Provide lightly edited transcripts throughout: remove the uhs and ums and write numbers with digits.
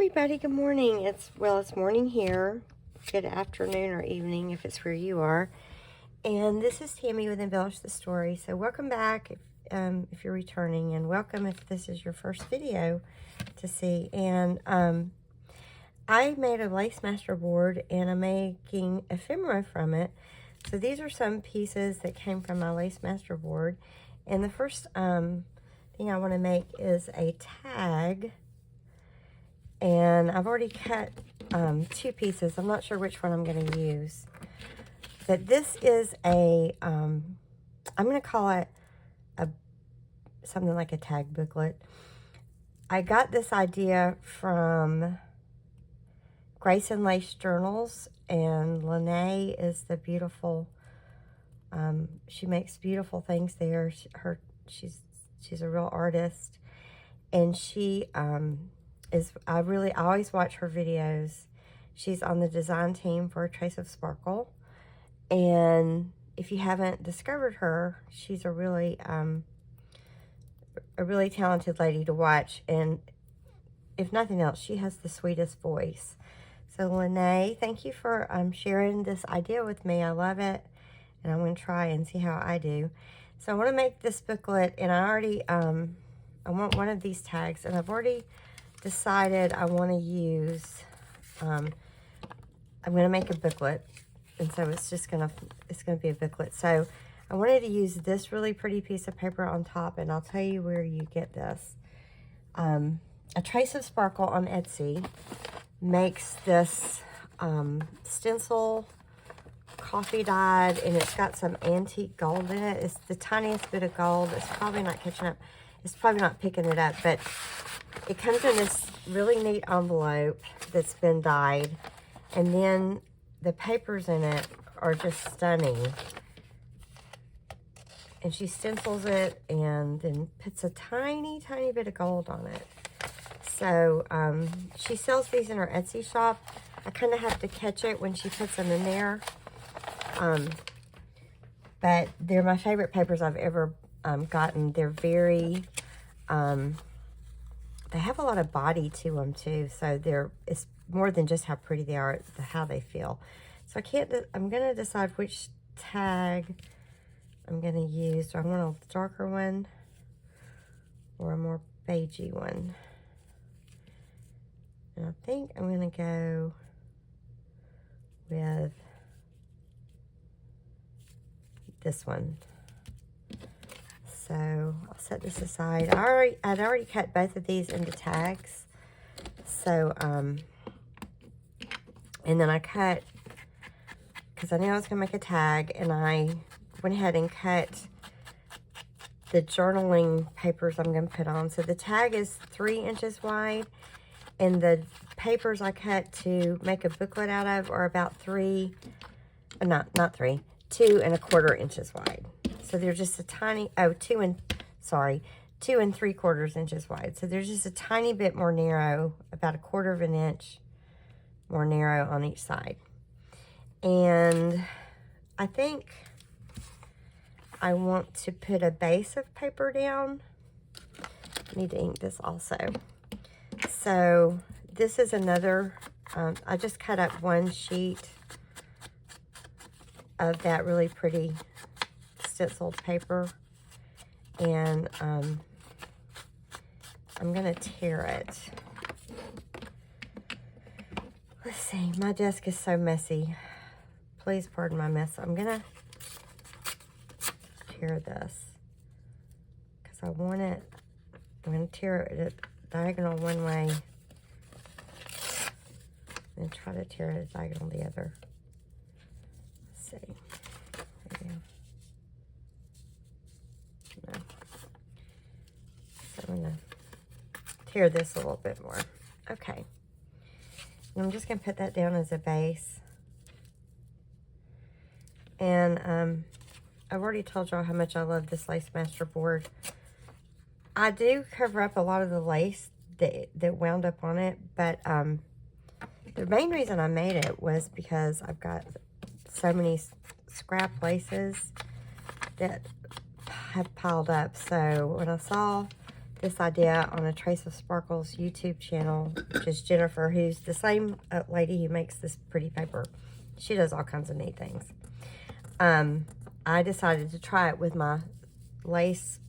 everybody, good morning. It's morning here. Good afternoon or evening if it's where you are. And this is Tammy with Embellish the Story. So welcome back if you're returning, and welcome if this is your first video to see. And I made a lace master board, and I'm making ephemera from it. So these are some pieces that came from my lace master board. And the first thing I want to make is a tag. And I've already cut two pieces. I'm not sure which one I'm going to use. But this is a, I'm going to call it something like a tag booklet. I got this idea from Grace and Lace Journals, and Lene is the beautiful, she makes beautiful things there. She's a real artist, and she I always watch her videos. She's on the design team for A Trace of Sparkle, and if you haven't discovered her, she's a really talented lady to watch, and if nothing else, she has the sweetest voice. So Lene, thank you for sharing this idea with me. I love it, and I'm going to try and see how I do. So I want to make this booklet, and I want one of these tags, and I've already decided I want to use, I'm going to make a booklet, and so it's going to be a booklet. So I wanted to use this really pretty piece of paper on top, and I'll tell you where you get this. A Trace of Sparkle on Etsy makes this stencil, coffee dyed, and it's got some antique gold in it. It's the tiniest bit of gold. It's probably not catching up. It's probably not picking it up, but it comes in this really neat envelope that's been dyed, and then the papers in it are just stunning. And she stencils it and then puts a tiny, tiny bit of gold on it. So she sells these in her Etsy shop. I kind of have to catch it when she puts them in there. But they're my favorite papers I've ever gotten. They're very... they have a lot of body to them too, so it's more than just how pretty they are, it's how they feel. So I'm going to decide which tag I'm going to use. Do I want a darker one or a more beigey one? And I think I'm going to go with this one. So I'll set this aside. I'd already cut both of these into tags. So, and then I cut, because I knew I was going to make a tag, and I went ahead and cut the journaling papers I'm going to put on. So the tag is 3 inches wide, and the papers I cut to make a booklet out of are about 2 1/4 inches wide. So they're just a tiny, 2 3/4 inches wide. So they're just a tiny bit more narrow, about 1/4 of an inch more narrow on each side. And I think I want to put a base of paper down. I need to ink this also. So this is another, I just cut up one sheet of that really pretty stenciled paper, and I'm going to tear it. Let's see, my desk is so messy. Please pardon my mess. I'm going to tear this because I want it. I'm going to tear it diagonal one way and try to tear it diagonal the other. Let's see. There we go. No. So I'm going to tear this a little bit more. Okay. And I'm just going to put that down as a base. And I've already told y'all how much I love this Lace Master board. I do cover up a lot of the lace that wound up on it, but the main reason I made it was because I've got so many scrap laces that have piled up. So when I saw this idea on a Trace of Sparkles YouTube channel, which is Jennifer, who's the same lady who makes this pretty paper. She does all kinds of neat things. I decided to try it with my lace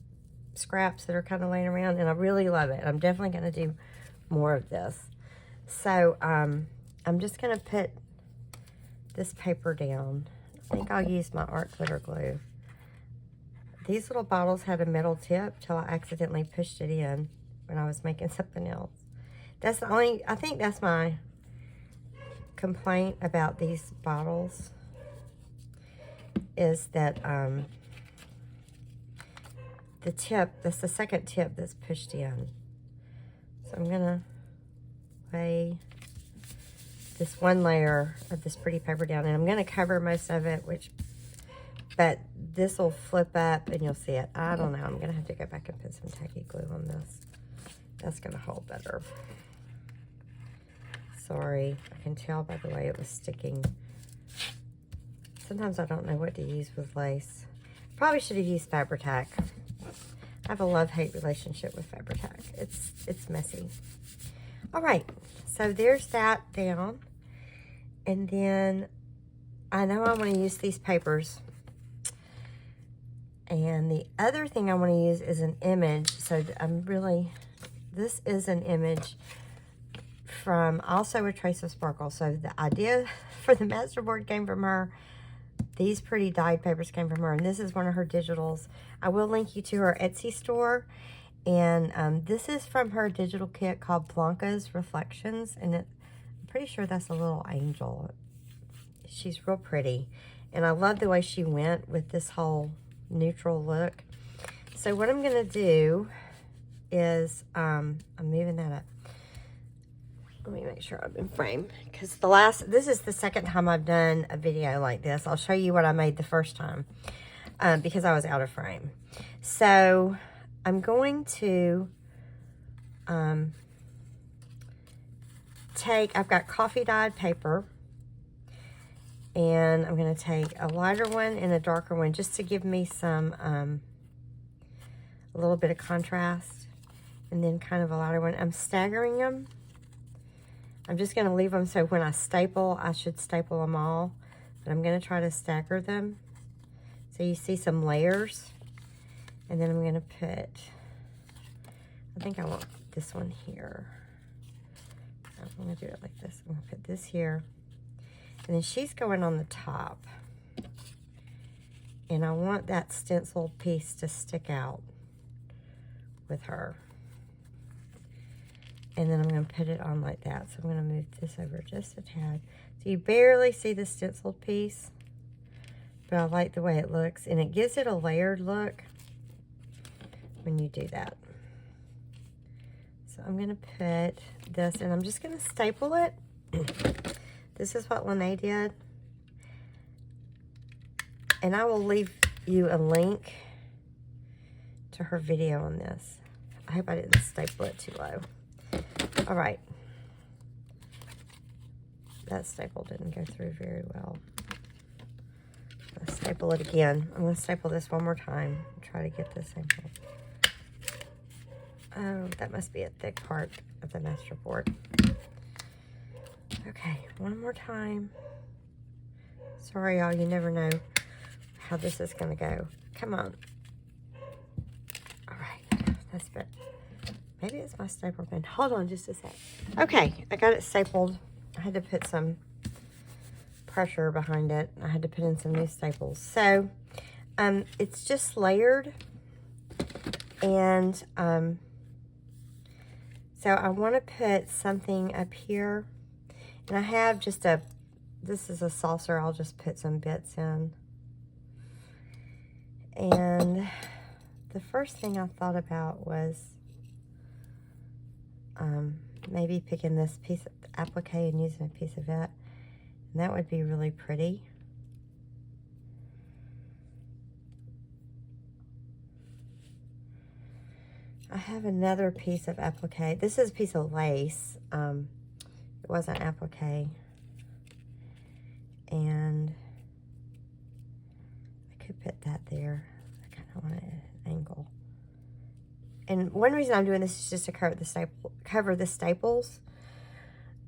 scraps that are kind of laying around, and I really love it. I'm definitely going to do more of this. So I'm just going to put this paper down. I think I'll use my art glitter glue. These little bottles had a metal tip till I accidentally pushed it in when I was making something else. That's the only, I think that's my complaint about these bottles, is that the tip, that's the second tip that's pushed in. So I'm gonna lay this one layer of this pretty paper down, and I'm gonna cover most of it, but this will flip up and you'll see it. I don't know, I'm gonna have to go back and put some tacky glue on this. That's gonna hold better. Sorry, I can tell by the way it was sticking. Sometimes I don't know what to use with lace. Probably should have used Fabri-Tac. I have a love-hate relationship with Fabri-Tac. It's messy. All right, so there's that down. And then I know I want to use these papers. And the other thing I want to use is an image. So this is an image from also a Trace of Sparkle. So the idea for the masterboard came from her. These pretty dyed papers came from her, and this is one of her digitals. I will link you to her Etsy store, and this is from her digital kit called Blanca's Reflections, and I'm pretty sure that's a little angel. She's real pretty, and I love the way she went with this whole neutral look. So what I'm going to do is, I'm moving that up. Let me make sure I'm in frame, because this is the second time I've done a video like this. I'll show you what I made the first time, because I was out of frame. So I'm going to I've got coffee dyed paper, and I'm going to take a lighter one and a darker one just to give me some, a little bit of contrast, and then kind of a lighter one. I'm staggering them. I'm just going to leave them so when I staple, I should staple them all. But I'm going to try to stagger them so you see some layers. And then I'm going to put, I think I want this one here. I'm going to do it like this. I'm going to put this here. And then she's going on the top. And I want that stenciled piece to stick out with her. And then I'm going to put it on like that. So I'm going to move this over just a tad. So you barely see the stenciled piece, but I like the way it looks. And it gives it a layered look when you do that. So I'm going to put this, and I'm just going to staple it. This is what Lene did. And I will leave you a link to her video on this. I hope I didn't staple it too low. All right. That staple didn't go through very well. Let's staple it again. I'm going to staple this one more time and try to get this angle. Oh, that must be a thick part of the masterboard. Okay, one more time. Sorry, y'all, you never know how this is going to go. Come on. All right, that's good. Maybe it's my staple pen. Hold on just a sec. Okay, I got it stapled. I had to put some pressure behind it. I had to put in some new staples. So, it's just layered. And, so I want to put something up here. And I have just this is a saucer. I'll just put some bits in. And the first thing I thought about was maybe picking this piece of applique and using a piece of it, and that would be really pretty. I have another piece of applique. This is a piece of lace. It wasn't applique, and I could put that there. I kind of want it at an angle. And one reason I'm doing this is just to cover the staples.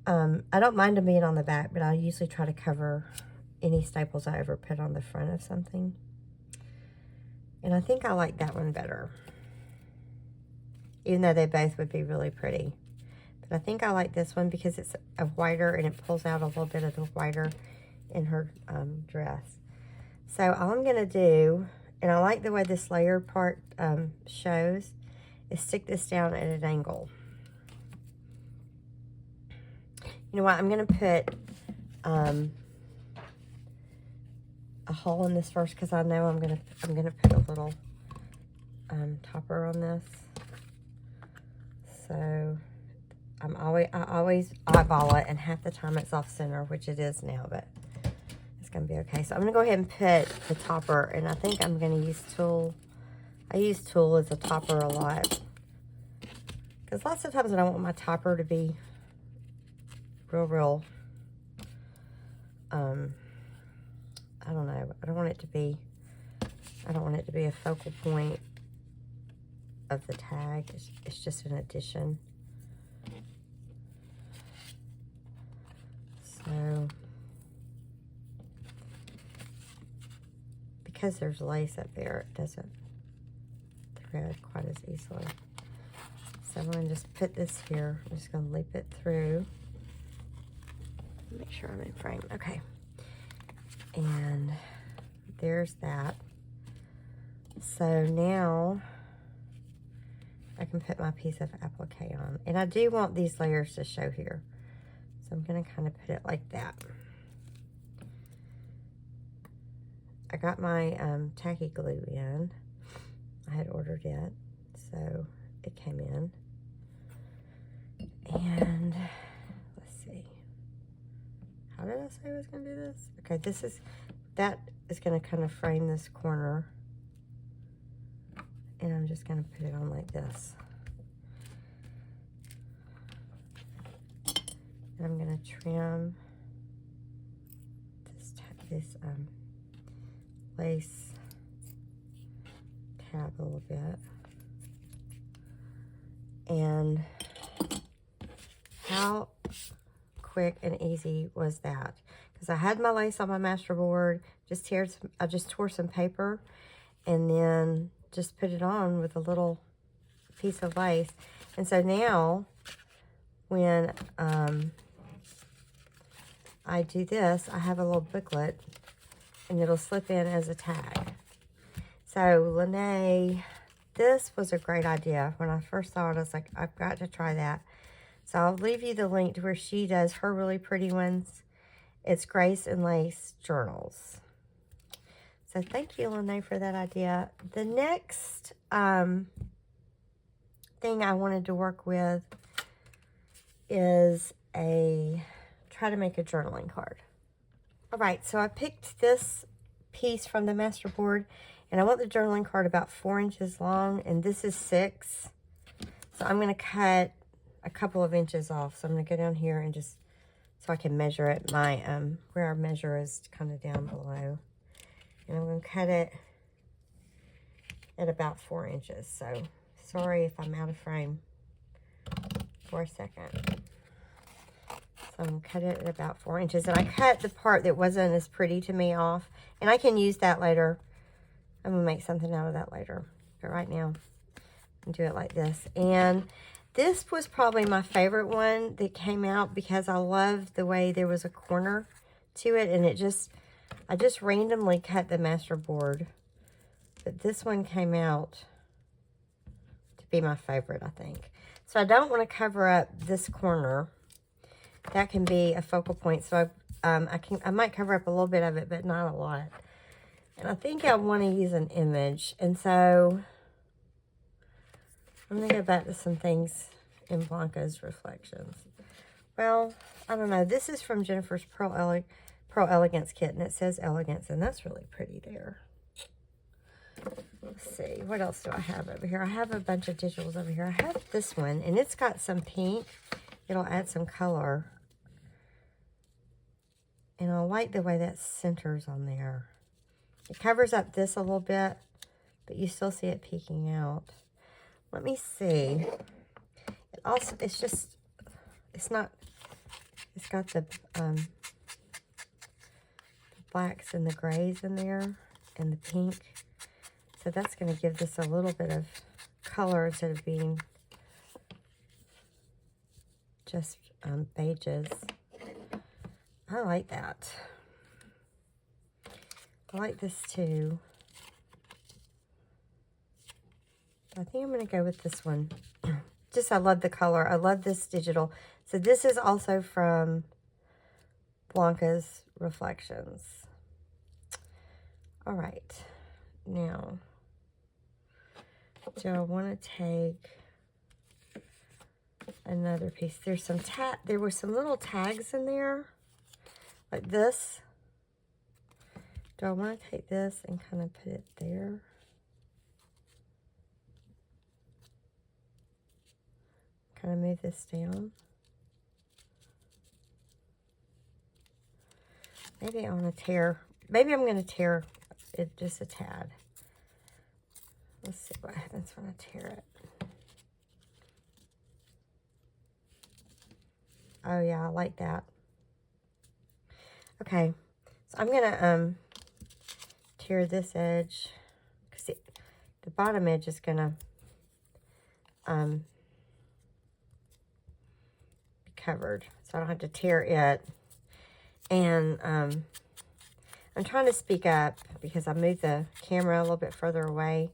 I don't mind them being on the back, but I usually try to cover any staples I ever put on the front of something. And I think I like that one better, even though they both would be really pretty. But I think I like this one because it's a whiter and it pulls out a little bit of the whiter in her dress. So all I'm going to do, and I like the way this layer part shows, is stick this down at an angle. You know what? I'm going to put a hole in this first because I know I'm gonna put a little topper on this. So I always eyeball it, and half the time it's off center, which it is now, but it's gonna be okay. So I'm gonna go ahead and put the topper, and I think I'm gonna use tulle. I use tulle as a topper a lot because lots of times I don't want my topper to be real I don't know. I don't want it to be a focal point of the tag. It's just an addition. So, because there's lace up there, it doesn't thread quite as easily. So I'm going to just put this here. I'm just going to loop it through. Make sure I'm in frame. Okay. And there's that. So now I can put my piece of applique on. And I do want these layers to show here. So I'm going to kind of put it like that. I got my tacky glue in. I had ordered it. So it came in. And let's see. How did I say I was going to do this? Okay, that is going to kind of frame this corner. And I'm just going to put it on like this. And I'm going to trim this lace tab a little bit. And how quick and easy was that? Because I had my lace on my masterboard, I just tore some paper and then just put it on with a little piece of lace. And so now when I do this, I have a little booklet and it'll slip in as a tag. So Lene, this was a great idea. When I first saw it, I was like, I've got to try that. So I'll leave you the link to where she does her really pretty ones. It's Grace and Lace Journals. So thank you, Lene, for that idea. The next thing I wanted to work with is try to make a journaling card. All right, so I picked this piece from the masterboard, and I want the journaling card about 4 inches long, and this is 6. So I'm going to cut a couple of inches off. So I'm going to go down here and just, so I can measure it. My, where our measure is kind of down below. And I'm going to cut it at about 4 inches. So sorry if I'm out of frame for a second. So I'm going to cut it at about 4 inches. And I cut the part that wasn't as pretty to me off. And I can use that later. I'm going to make something out of that later. But right now, I'm do it like this. And this was probably my favorite one that came out because I loved the way there was a corner to it. And I just randomly cut the masterboard. But this one came out to be my favorite, I think. So I don't want to cover up this corner. That can be a focal point. So I might cover up a little bit of it, but not a lot. And I think I want to use an image. And so I'm going to go back to some things in Blanca's reflections. Well, I don't know. This is from Jennifer's Pearl Elegance kit, and it says Elegance, and that's really pretty there. Let's see. What else do I have over here? I have a bunch of digitals over here. I have this one, and it's got some pink. It'll add some color. And I like the way that centers on there. It covers up this a little bit, but you still see it peeking out. Let me see. It also, it's just, it's not, it's got the blacks and the grays in there and the pink. So that's going to give this a little bit of color instead of being just beiges. I like that. I like this too. I think I'm going to go with this one. Just, I love the color. I love this digital. So this is also from Blanca's Reflections. All right. Now, do I want to take another piece? There's some there were some little tags in there, like this. Do I want to take this and kind of put it there? Kind of move this down. Maybe I want to tear. Maybe I'm going to tear it just a tad. Let's see what happens when I tear it. Oh yeah, I like that. Okay, so I'm gonna tear this edge because the bottom edge is gonna be covered, so I don't have to tear it. And I'm trying to speak up because I moved the camera a little bit further away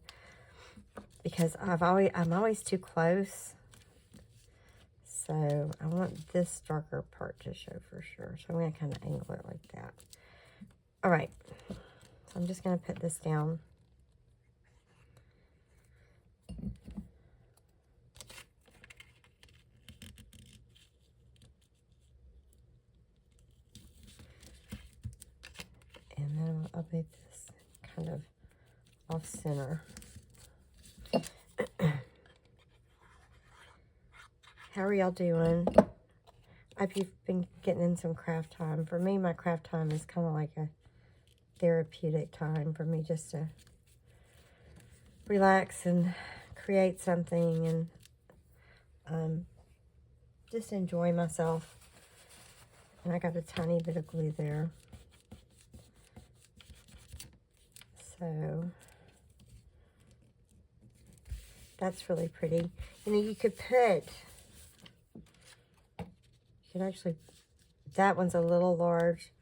because I'm always too close. So I want this darker part to show for sure. So I'm going to kind of angle it like that. All right. So I'm just going to put this down. And then I'll move this kind of off center. How are y'all doing? I hope you've been getting in some craft time. For me, my craft time is kind of like a therapeutic time for me, just to relax and create something and just enjoy myself. And I got a tiny bit of glue there. So that's really pretty. You know, you could actually, that one's a little large.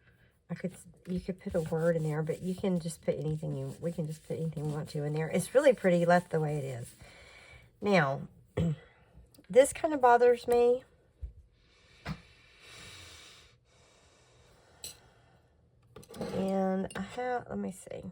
You could put a word in there, but you can just put anything we can just put anything we want to in there. It's really pretty left the way it is. Now, this kind of bothers me. And I have, let me see.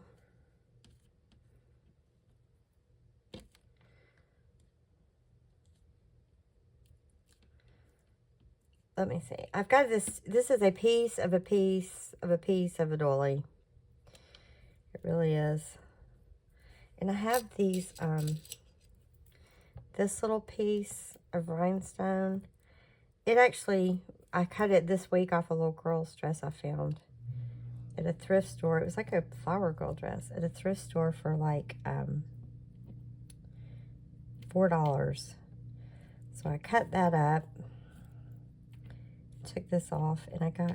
Let me see. I've got this. This is a piece of a piece of a piece of a doily. It really is. And I have these, this little piece of rhinestone. It actually, I cut it this week off a little girl's dress I found at a thrift store. It was like a flower girl dress at a thrift store for like $4. So I cut that up. Took this off and I got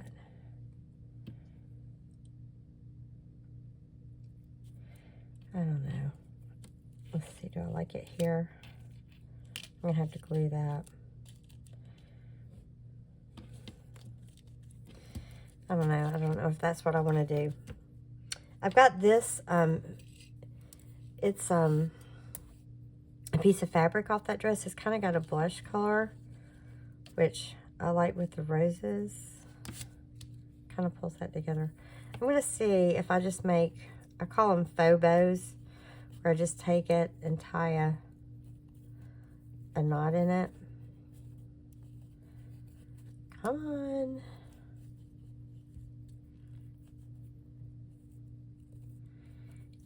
I don't know. Let's see, do I like it here? I'm gonna have to glue that. I don't know. I don't know if that's what I want to do. I've got this it's a piece of fabric off that dress. It's kind of got a blush color, which I like with the roses. Kind of pulls that together. I'm going to see if I just make, I call them faux bows, where I just take it and tie a knot in it. Come on.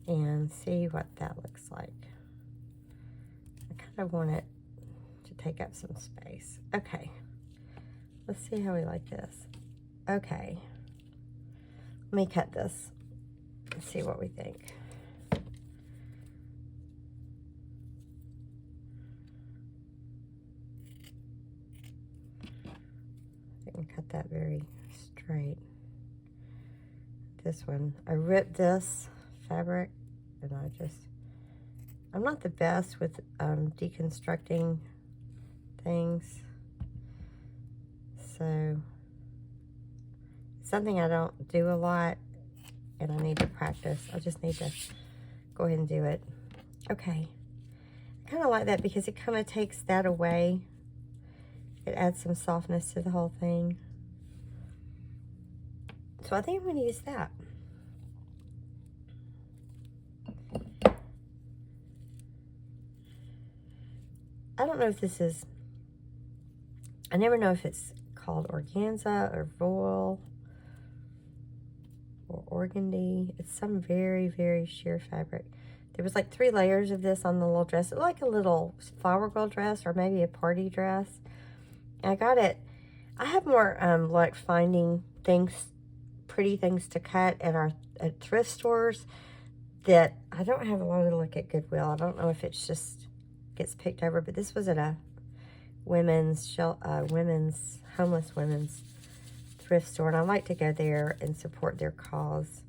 And see what that looks like. I kind of want it to take up some space. Okay. Let's see how we like this. Okay. Let me cut this and see what we think. to cut that very straight. This one, I ripped this fabric, and I'm not the best with deconstructing things, so it's something I don't do a lot, and I need to practice. I just need to go ahead and do it. Okay, I kind of like that because it kind of takes that away. It adds some softness to the whole thing. So I think I'm going to use that. I don't know if this is, I never know if it's called organza or voile or organdy. It's some very, very sheer fabric. There was like 3 layers of this on the little dress. It looked like a little flower girl dress or maybe a party dress. And I got it. I have more luck finding things, pretty things to cut at thrift stores that I don't have a lot of luck at Goodwill. I don't know if it's just gets picked over, but this was at a homeless women's thrift store, and I like to go there and support their cause.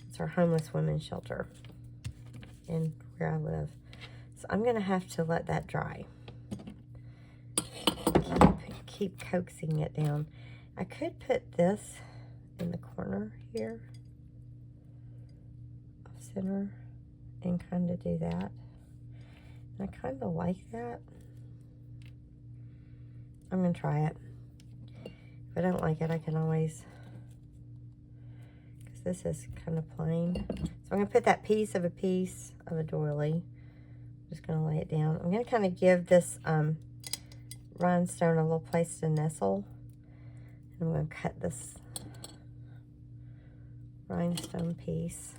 It's our homeless women's shelter in where I live. So I'm gonna have to let that dry. Keep coaxing it down. I could put this in the corner here, center, and kind of do that. And I kind of like that. I'm going to try it. If I don't like it, I can always, because this is kind of plain. So I'm going to put that piece of a doily. I'm just going to lay it down. I'm going to kind of give this rhinestone a little place to nestle. And I'm going to cut this rhinestone piece.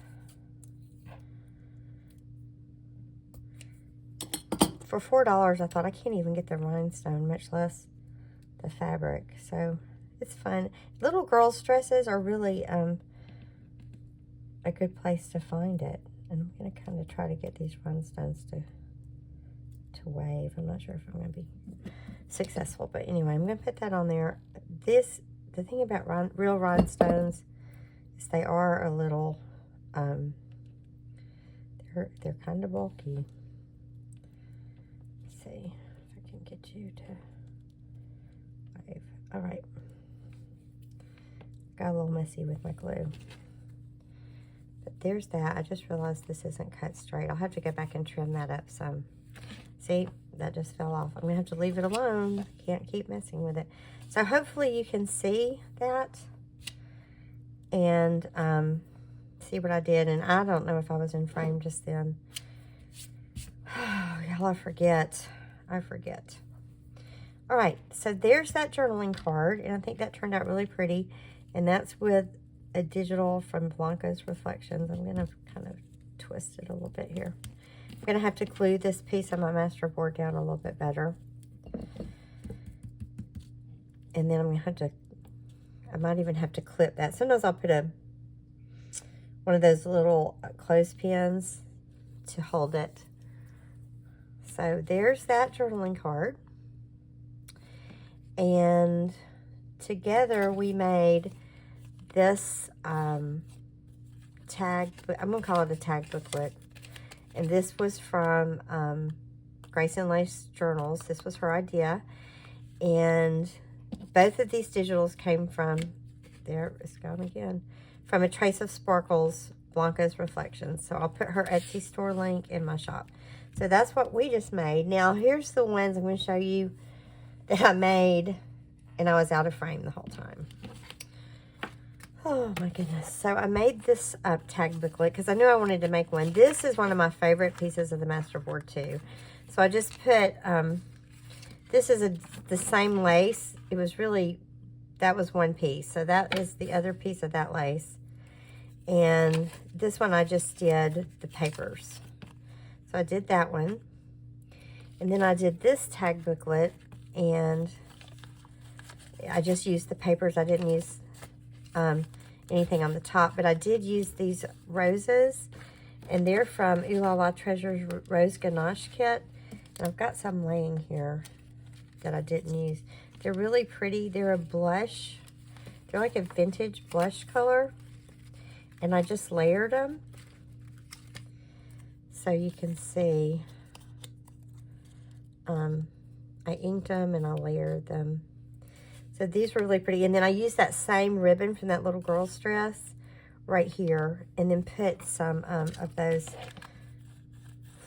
For $4, I thought I can't even get the rhinestone, much less the fabric. So it's fun. Little girls' dresses are really a good place to find it. And I'm going to kind of try to get these rhinestones to wave. I'm not sure if I'm going to be successful, but anyway, I'm going to put that on there. The thing about real rhinestones is they are a little, they're kind of bulky. See if I can get you to wave. All right. Got a little messy with my glue. But there's that. I just realized this isn't cut straight. I'll have to go back and trim that up some. See, that just fell off. I'm going to have to leave it alone. Can't keep messing with it. So hopefully you can see that and see what I did. And I don't know if I was in frame just then. Oh, y'all, I forget. All right, so there's that journaling card, and I think that turned out really pretty. And that's with a digital from Blanca's Reflections. I'm going to kind of twist it a little bit here. I'm going to have to glue this piece of my master board down a little bit better. And then I'm going to have to, I might even have to clip that. Sometimes I'll put one of those little clothespins to hold it. So there's that journaling card. And together we made this tag, I'm going to call it a tag booklet. And this was from Grace and Lace Journals. This was her idea. And both of these digitals came from, there it's gone again, from A Trace of Sparkles, Blanca's Reflections. So I'll put her Etsy store link in my shop. So that's what we just made. Now, here's the ones I'm going to show you that I made, and I was out of frame the whole time. Oh, my goodness. So I made this tag booklet because I knew I wanted to make one. This is one of my favorite pieces of the master board, too. So I just put, this is the same lace. It was really, that was one piece. So that is the other piece of that lace. And this one I just did the papers. So I did that one. And then I did this tag booklet, and I just used the papers. I didn't use anything on the top, but I did use these roses, and they're from Ooh La La Treasures Rose Ganache Kit. And I've got some laying here that I didn't use. They're really pretty. They're a blush. They're like a vintage blush color. And I just layered them. So you can see, I inked them and I layered them. So these were really pretty. And then I used that same ribbon from that little girl's dress right here. And then put some of those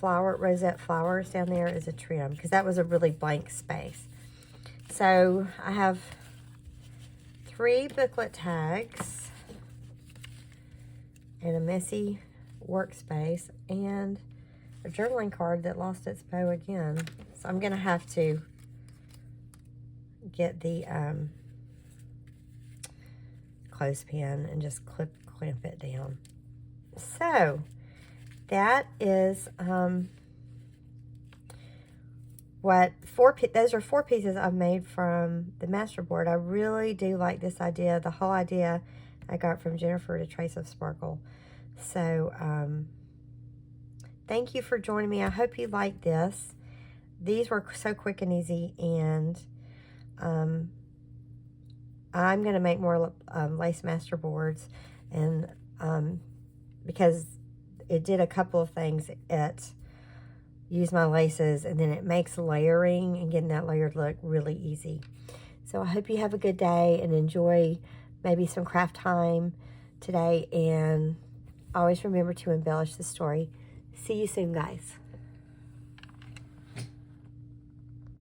rosette flowers down there as a trim. Because that was a really blank space. So I have 3 booklet tags. And a messy workspace. And a journaling card that lost its bow again. So I'm going to have to get the clothespin and just clamp it down. So that is those are 4 pieces I've made from the masterboard. I really do like this idea. The whole idea I got from Jennifer to Trace of Sparkle. So thank you for joining me. I hope you liked this. These were so quick and easy, and I'm going to make more lace masterboards, and because it did a couple of things. It used my laces, and then it makes layering and getting that layered look really easy. So I hope you have a good day and enjoy maybe some craft time today, and always remember to embellish the story. See you soon, guys.